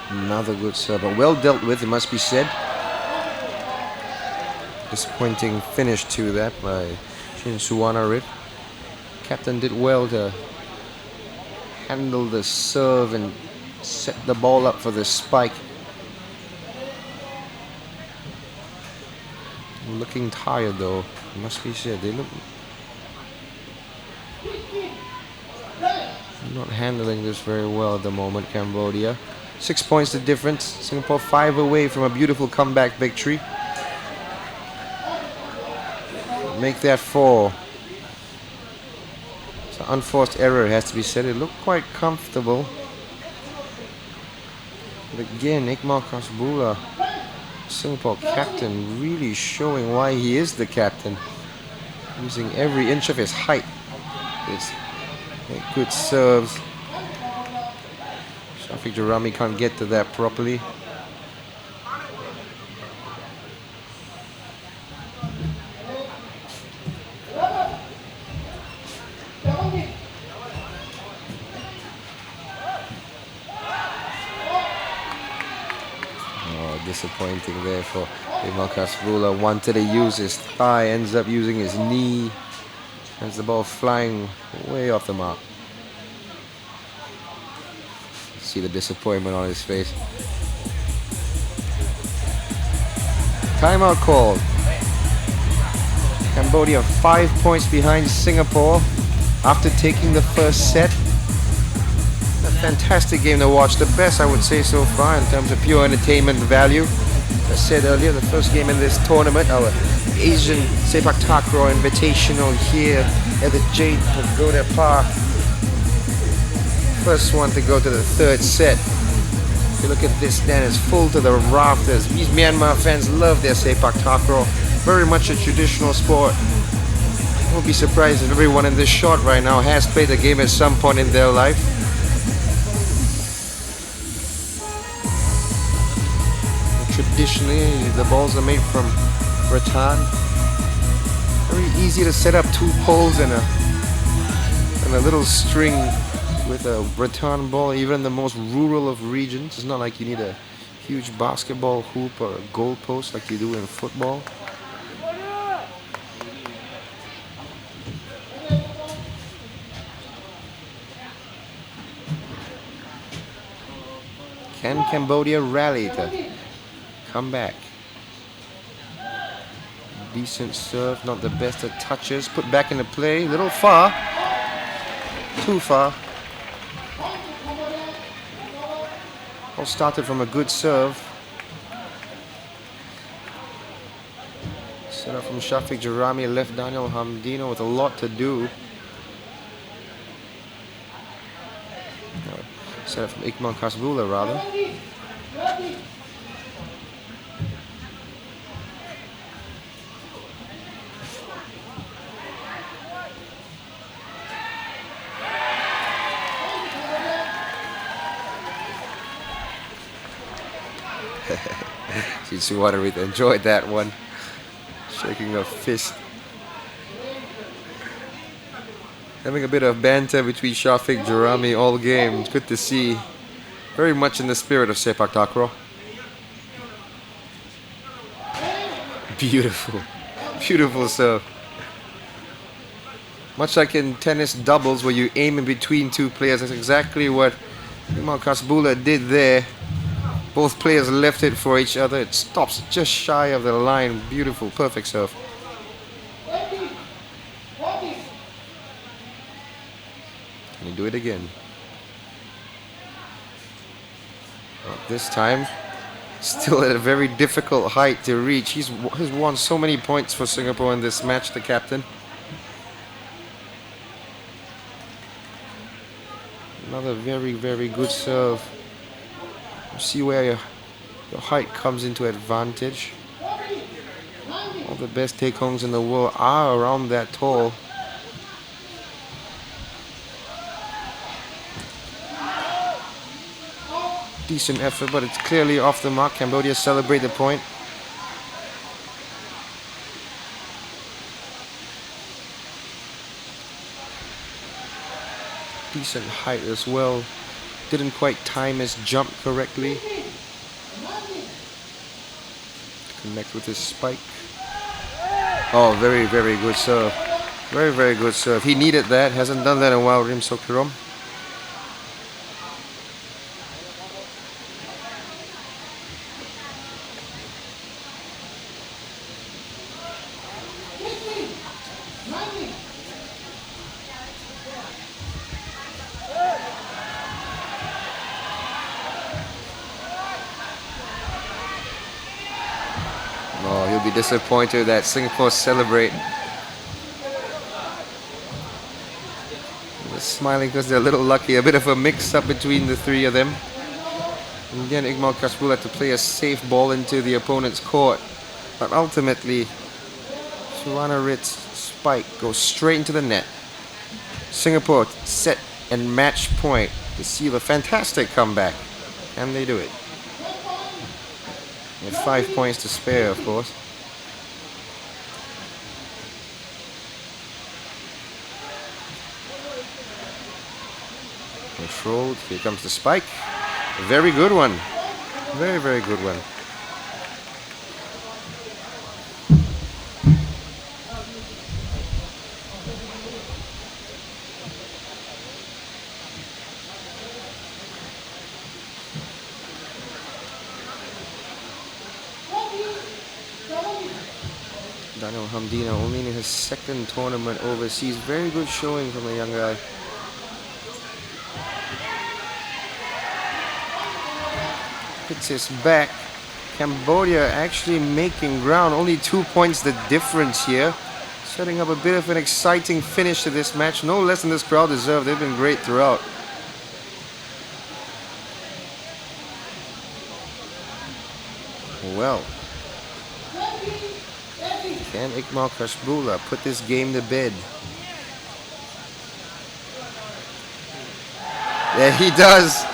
Another good serve, but well dealt with, it must be said. Disappointing finish to that by Chin Suwanarit. Captain did well to handle the serve and set the ball up for the spike. Looking tired though, it must be said. They look not handling this very well at the moment, Cambodia. 6 points the difference. Singapore 5 away from a beautiful comeback victory. Make that 4. It's an unforced error, it has to be said. It looked quite comfortable. But again, Iqmal Kasbula, Singapore captain, really showing why he is the captain. Using every inch of his height. It's good serves. Shafiq Jarami can't get to that properly. Disappointing there for Iqmal Kasbula. Wanted to use his thigh, ends up using his knee. As the ball flying way off the mark. See the disappointment on his face. Timeout called. Cambodia 5 points behind Singapore after taking the first set. A fantastic game to watch, the best I would say so far in terms of pure entertainment value. As I said earlier, the first game in this tournament, our Asian Sepaktakraw Invitational here at the Jade Pagoda Park. First one to go to the third set. If you look at this stand, it's full to the rafters. These Myanmar fans love their Sepaktakraw. Very much a traditional sport. I won't be surprised if everyone in this shot right now has played the game at some point in their life. traditionally the balls are made from rattan. Very easy to set up 2 poles and a little string with a rattan ball, even in the most rural of regions. It's not like you need a huge basketball hoop or a goal post like you do in football. Can Cambodia rally to come back? Decent serve, not the best of touches. Put back into play, little far. Too far. All started from a good serve. Set up from Shafiq Jarami, left Daniel Hamdino with a lot to do. Set up from Ikmal Kasbula rather. Suwadarith enjoyed that one. Shaking a fist. Having a bit of banter between Shafiq Jarami all game. It's good to see. Very much in the spirit of Sepaktakraw. Beautiful. Beautiful serve. Much like in tennis doubles where you aim in between 2 players. That's exactly what Ikmal Kasbula did there. Both players left it for each other. It stops just shy of the line. Beautiful, perfect serve. Can you do it again? Well, this time, still at a very difficult height to reach. He's won so many points for Singapore in this match, the captain. Another very, very good serve. See where your height comes into advantage. All the best take-homes in the world are around that tall. Decent effort, but it's clearly off the mark. Cambodia celebrate the point. Decent height as well. Didn't quite time his jump correctly. Connect with his spike. Oh, very, very good serve. Very, very good serve. He needed that. Hasn't done that in a while, Rim Sokhirom. Oh, he'll be disappointed that Singapore celebrate. They're smiling because they're a little lucky. A bit of a mix-up between the 3 of them. And again, Ikmal Kasbula had to play a safe ball into the opponent's court. But ultimately, Suwanarit's spike goes straight into the net. Singapore set and match point to seal a fantastic comeback. And they do it. With 5 points to spare, of course. Controlled. Here comes the spike. A very good one. Very, very good one. Daniel Hamdino only in his 2nd tournament overseas. Very good showing from the young guy. Hits his back. Cambodia actually making ground. Only 2 points the difference here. Setting up a bit of an exciting finish to this match. No less than this crowd deserve. They've been great throughout. Well. Can Ikmal Kasbula put this game to bed? Yeah, he does.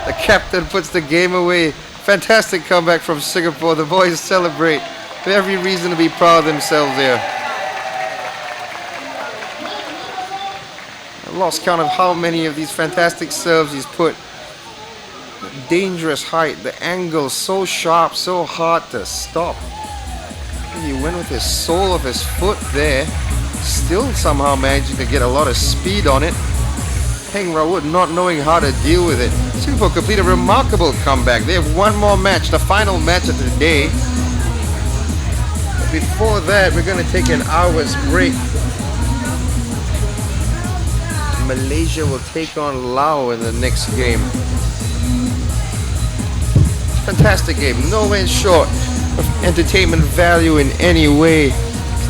The captain puts the game away Fantastic comeback from Singapore. The boys celebrate. They have every reason to be proud of themselves there. I lost count of how many of these fantastic serves he's put. The dangerous height, the angle so sharp, so hard to stop. And he went with his sole of his foot there. Still somehow managing to get a lot of speed on it. Heng Rawut not knowing how to deal with it. Singapore complete a remarkable comeback. They have one more match, the final match of the day. But before that, we're going to take an hour's break. Malaysia will take on Laos in the next game. Fantastic game, nowhere short of entertainment value in any way.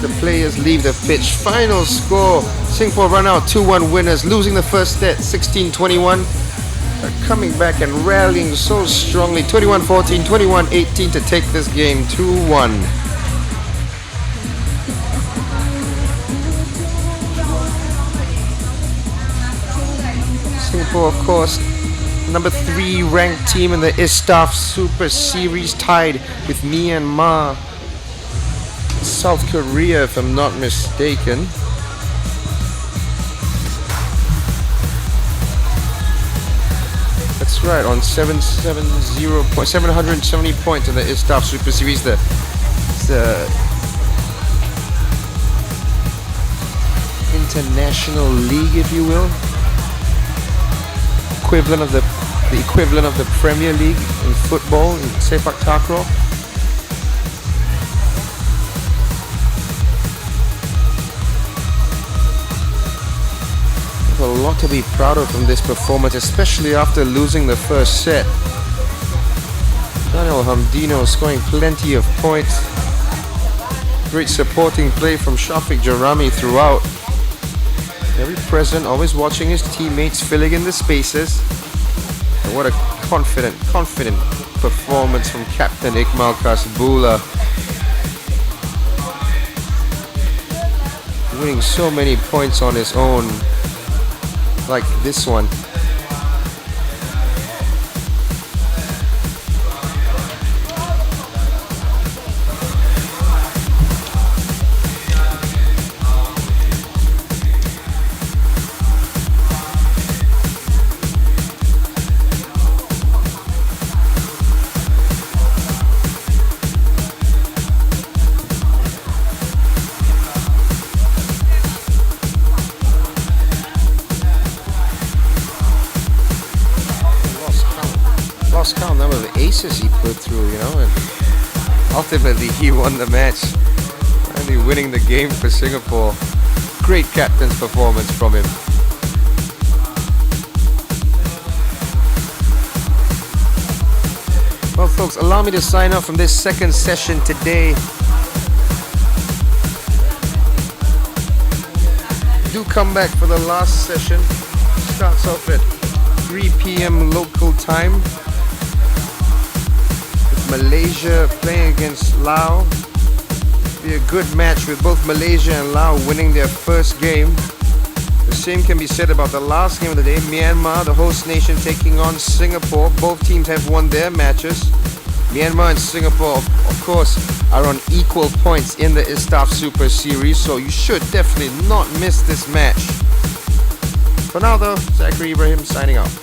The players leave the pitch. Final score, Singapore run out 2-1 winners, losing the first set 16-21. Coming back and rallying so strongly, 21-14, 21-18 to take this game 2-1. Singapore, of course, number 3 ranked team in the ISTAF Super Series, tied with Myanmar, South Korea, if I'm not mistaken. That's right, on 770 points in the ISTAF Super Series, the international league, if you will, equivalent of the equivalent of the Premier League in football, in Sepaktakraw. A lot to be proud of from this performance, especially after losing the first set. Daniel Hamdino scoring plenty of points. Great supporting play from Shafiq Jarami throughout. Very present, always watching his teammates, filling in the spaces. And what a confident performance from Captain Iqmal Kasbula. Winning so many points on his own, like this one. Count number of aces he put through, you know, and ultimately he won the match, finally winning the game for Singapore. Great captain's performance from him. Well folks, allow me to sign off from this second session today. Do come back for the last session. Starts off at 3 p.m. local time. Malaysia playing against Laos. Be a good match with both Malaysia and Laos winning their first game. The same can be said about the last game of the day. Myanmar, the host nation, taking on Singapore. Both teams have won their matches. Myanmar and Singapore, of course, are on equal points in the ISTAF Super Series, so you should definitely not miss this match. For now though, Zachary Ibrahim signing off.